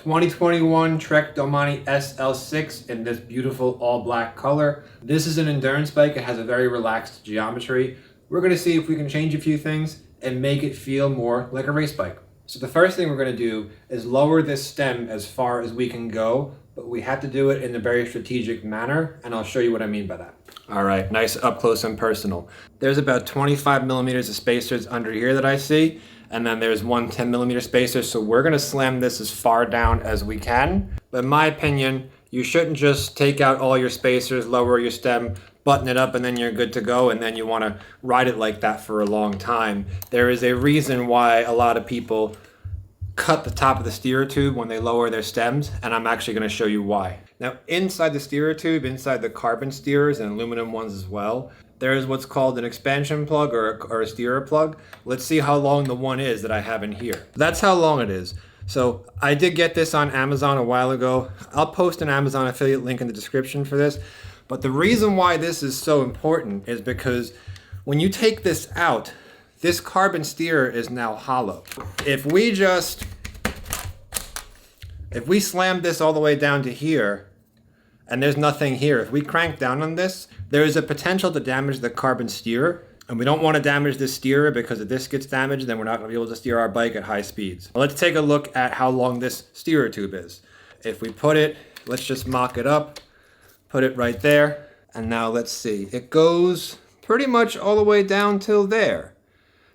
2021 Trek Domani SL6 in this beautiful all black color. This is an endurance bike. It has a very relaxed geometry. We're going to see if we can change a few things and make it feel more like a race bike. So the first thing we're going to do is lower this stem as far as we can go, but we have to do it in a very strategic manner, and I'll show you what I mean by that. All right, nice up close and personal. There's about 25 millimeters of spacers under here that I see, and then there's one 10 millimeter spacer, so we're going to slam this as far down as we can. But in my opinion, you shouldn't just take out all your spacers, lower your stem, button it up, and then you're good to go, and then you want to ride it like that for a long time. There is a reason why a lot of people cut the top of the steerer tube when they lower their stems, and I'm actually going to show you why. Now, inside the steerer tube, inside the carbon steerers and aluminum ones as well, there is what's called an expansion plug or a steerer plug. Let's see how long the one is that I have in here. That's how long it is. So I did get this on Amazon a while ago. I'll post an Amazon affiliate link in the description for this. But the reason why this is so important is because when you take this out, this carbon steerer is now hollow. If we slam this all the way down to here, and there's nothing here, if we crank down on this, there is a potential to damage the carbon steerer. And we don't want to damage this steerer, because if this gets damaged, then we're not going to be able to steer our bike at high speeds. Let's take a look at how long this steerer tube is. If we put it, let's just mock it up. Put it right there, and now let's see. It goes pretty much all the way down till there.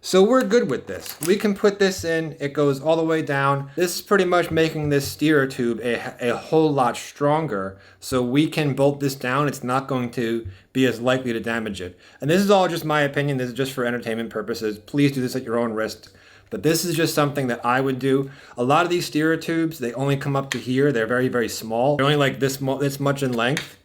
So we're good with this. We can put this in, it goes all the way down. This is pretty much making this steerer tube a whole lot stronger, so we can bolt this down. It's not going to be as likely to damage it. And this is all just my opinion. This is just for entertainment purposes. Please do this at your own risk. But this is just something that I would do. A lot of these steerer tubes, they only come up to here. They're very, very small. They're only like this much in length.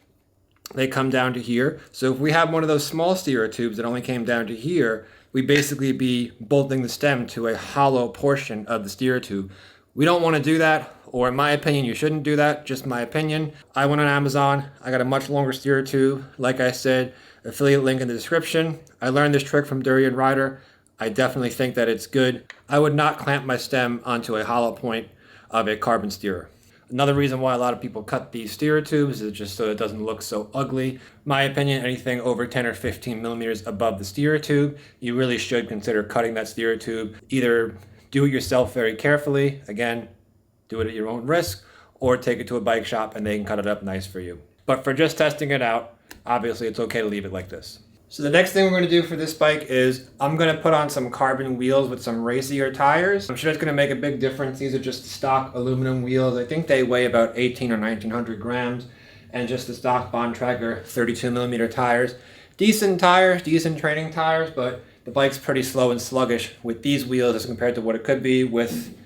They come down to here. So if we have one of those small steerer tubes that only came down to here, we basically be bolting the stem to a hollow portion of the steerer tube. We don't want to do that, or in my opinion, you shouldn't do that. Just my opinion. I went on Amazon. I got a much longer steerer tube. Like I said, affiliate link in the description. I learned this trick from Durian Rider. I definitely think that it's good. I would not clamp my stem onto a hollow point of a carbon steerer. Another reason why a lot of people cut these steerer tubes is just so it doesn't look so ugly. My opinion, anything over 10 or 15 millimeters above the steerer tube, you really should consider cutting that steerer tube. Either do it yourself very carefully, again, do it at your own risk, or take it to a bike shop and they can cut it up nice for you. But for just testing it out, obviously it's okay to leave it like this. So the next thing we're going to do for this bike is I'm going to put on some carbon wheels with some racier tires. I'm sure it's going to make a big difference. These are just stock aluminum wheels. I think they weigh about 18 or 1900 grams. And just the stock Bond Tracker 32 millimeter tires. Decent tires, decent training tires, but the bike's pretty slow and sluggish with these wheels as compared to what it could be with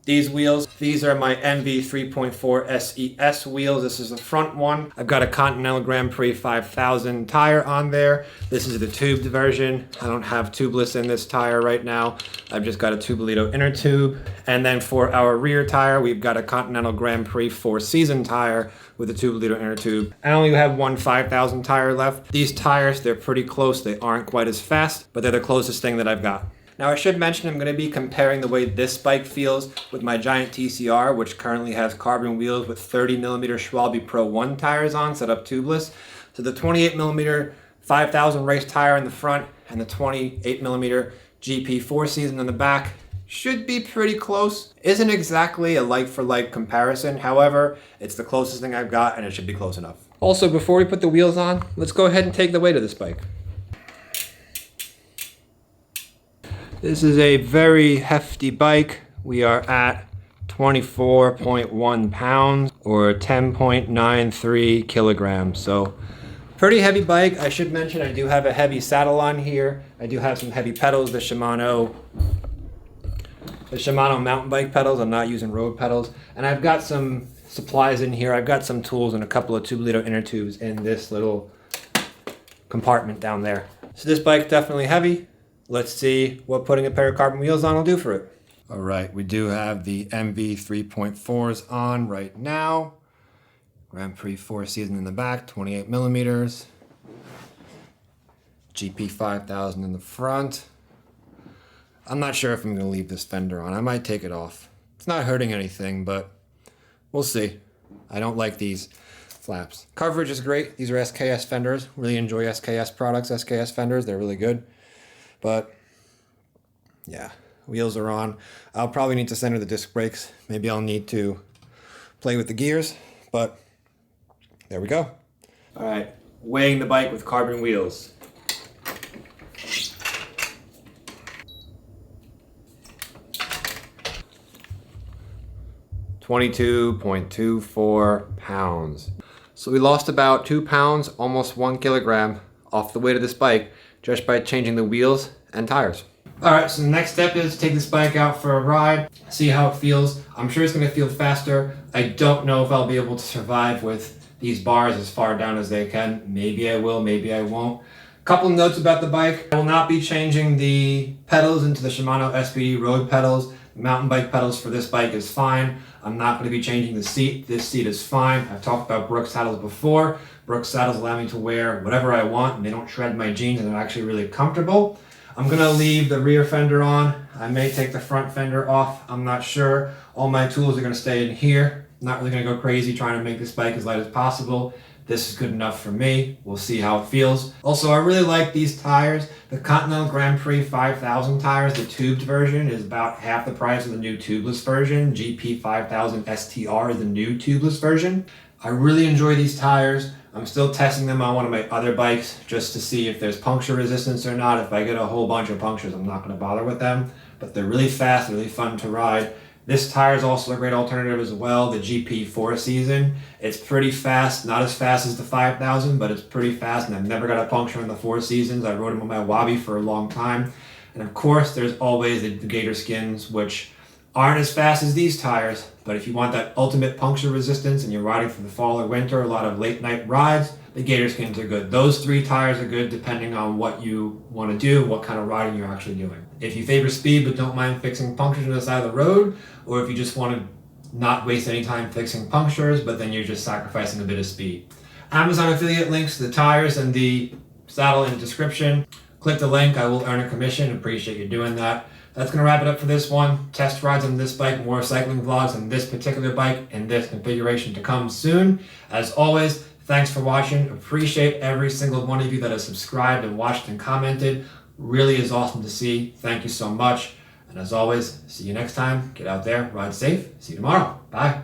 these wheels. These are my MV 3.4 SES wheels. This is the front one. I've got a Continental Grand Prix 5000 tire on there. This is the tubed version. I don't have tubeless in this tire right now. I've just got a Tubolito inner tube. And then for our rear tire, we've got a Continental Grand Prix 4-season tire with a Tubolito inner tube. I only have one 5000 tire left. These tires, they're pretty close. They aren't quite as fast, but they're the closest thing that I've got. Now I should mention I'm going to be comparing the way this bike feels with my Giant TCR, which currently has carbon wheels with 30 millimeter Schwalbe Pro 1 tires on, set up tubeless. So the 28 millimeter 5000 race tire in the front and the 28 millimeter GP 4-season in the back should be pretty close. Isn't exactly a like-for-like comparison. However, it's the closest thing I've got and it should be close enough. Also, before we put the wheels on, let's go ahead and take the weight of this bike. This is a very hefty bike. We are at 24.1 pounds or 10.93 kilograms. So pretty heavy bike. I should mention I do have a heavy saddle on here. I do have some heavy pedals, the Shimano mountain bike pedals. I'm not using road pedals. And I've got some supplies in here. I've got some tools and a couple of Tubolito inner tubes in this little compartment down there. So this bike's definitely heavy. Let's see what putting a pair of carbon wheels on will do for it. All right, we do have the MV 3.4s on right now. Grand Prix 4-season in the back, 28 millimeters. GP 5000 in the front. I'm not sure if I'm going to leave this fender on. I might take it off. It's not hurting anything, but We'll see. I don't like these flaps. Coverage is great. These are SKS fenders. Really enjoy SKS products, SKS fenders. They're really good. But yeah, wheels are on. I'll probably need to center the disc brakes. Maybe I'll need to play with the gears, but there we go. All right, weighing the bike with carbon wheels. 22.24 pounds. So we lost about 2 pounds, almost 1 kilogram off the weight of this bike just by changing the wheels and tires. All right, so the next step is to take this bike out for a ride, see how it feels. I'm sure it's gonna feel faster. I don't know if I'll be able to survive with these bars as far down as they can. Maybe I will, maybe I won't. Couple notes about the bike. I will not be changing the pedals into the Shimano SPD road pedals. The mountain bike pedals for this bike is fine. I'm not going to be changing the seat. This seat is fine. I've talked about Brooks saddles before. Brooks saddles allow me to wear whatever I want and they don't shred my jeans and they're actually really comfortable. I'm going to leave the rear fender on. I may take the front fender off. I'm not sure. All my tools are going to stay in here. Not really going to go crazy trying to make this bike as light as possible. This is good enough for me. We'll see how it feels. Also, I really like these tires. The Continental Grand Prix 5000 tires, the tubed version, is about half the price of the new tubeless version. GP 5000 STR is the new tubeless version. I really enjoy these tires. I'm still testing them on one of my other bikes just to see if there's puncture resistance or not. If I get a whole bunch of punctures, I'm not going to bother with them. But they're really fast, really fun to ride. This tire is also a great alternative as well, the GP 4 season. It's pretty fast, not as fast as the 5000, but it's pretty fast, and I've never got a puncture in the 4 seasons. I rode them on my Wabi for a long time. And of course, there's always the Gator Skins, which aren't as fast as these tires, but if you want that ultimate puncture resistance and you're riding for the fall or winter, a lot of late night rides, the Gator Skins are good. Those 3 tires are good depending on what you want to do, what kind of riding you're actually doing. If you favor speed but don't mind fixing punctures on the side of the road, or if you just want to not waste any time fixing punctures, but then you're just sacrificing a bit of speed. Amazon affiliate links to the tires and the saddle in the description. Click the link, I will earn a commission. Appreciate you doing that. That's going to wrap it up for this one. Test rides on this bike, more cycling vlogs on this particular bike and this configuration to come soon. As always, thanks for watching. Appreciate every single one of you that has subscribed and watched and commented. Really is awesome to see. Thank you so much. And as always, see you next time. Get out there, ride safe. See you tomorrow. Bye.